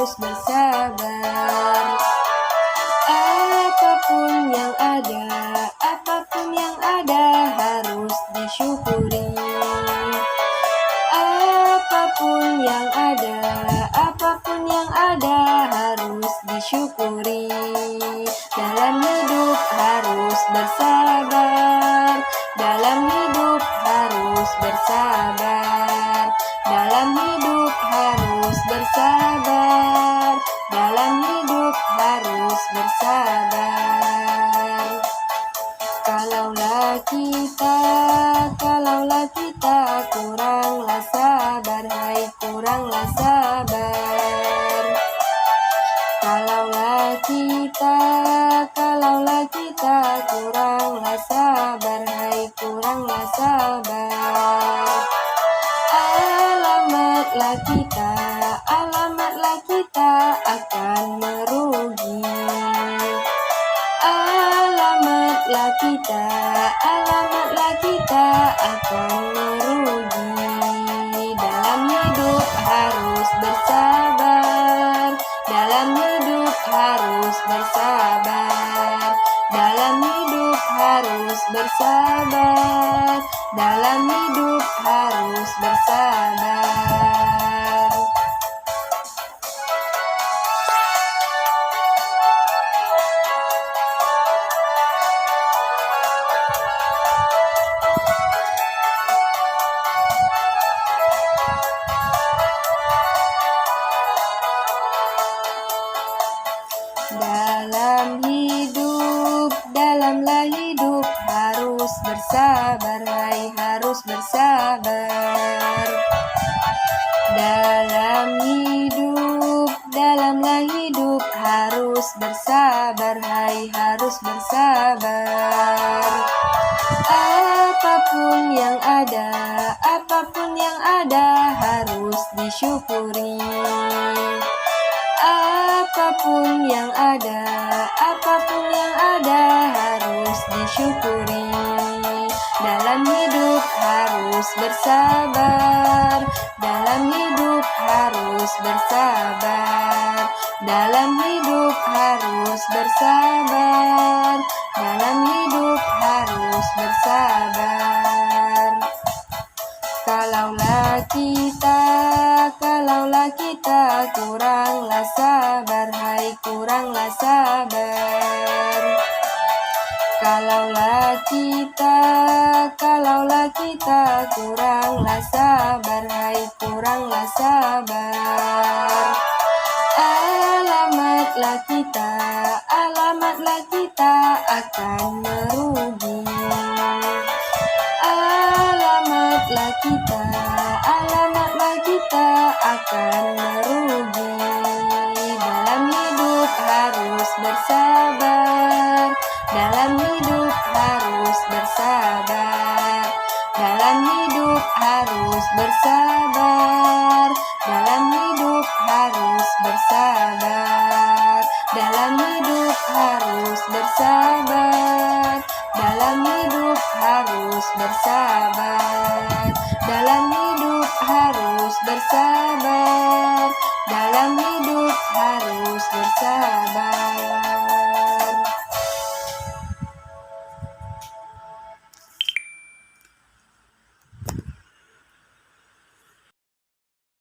harus bersabar. Apapun yang ada harus disyukuri. Apapun yang ada harus disyukuri. Dalam hidup harus bersabar. Dalam hidup harus bersabar. Dalam hidup harus bersabar. Dalam hidup harus bersabar. Kalaulah kita kuranglah sabar, hai kuranglah sabar. Kalaulah kita kuranglah sabar, hai kuranglah sabar. Alamatlah kita akan merugi. Alamatlah kita akan merugi. Dalam hidup harus bersabar. Dalam hidup harus bersabar. Dalam hidup harus bersabar. Dalam hidup harus bersabar. Dalamlah hidup harus bersabar, hai harus bersabar. Dalamlah hidup harus bersabar, hai harus bersabar. Apapun yang ada harus disyukuri. Apapun yang ada harus disyukuri. Dalam hidup harus bersabar. Dalam hidup harus bersabar. Dalam hidup harus bersabar. Dalam hidup harus bersabar. Kalaulah kita kuranglah sabar, hai kuranglah sabar. Kalaulah kita kuranglah sabar, hai kuranglah sabar. Alamatlah kita akan merugi. Alamatlah kita akan merugi. Dalam hidup harus bersabar. Dalam hidup harus bersabar. Dalam hidup harus bersabar. Dalam hidup harus bersabar. Dalam hidup harus bersabar. Dalam hidup harus bersabar. Dalam hidup harus bersabar. Dalam hidup harus bersabar.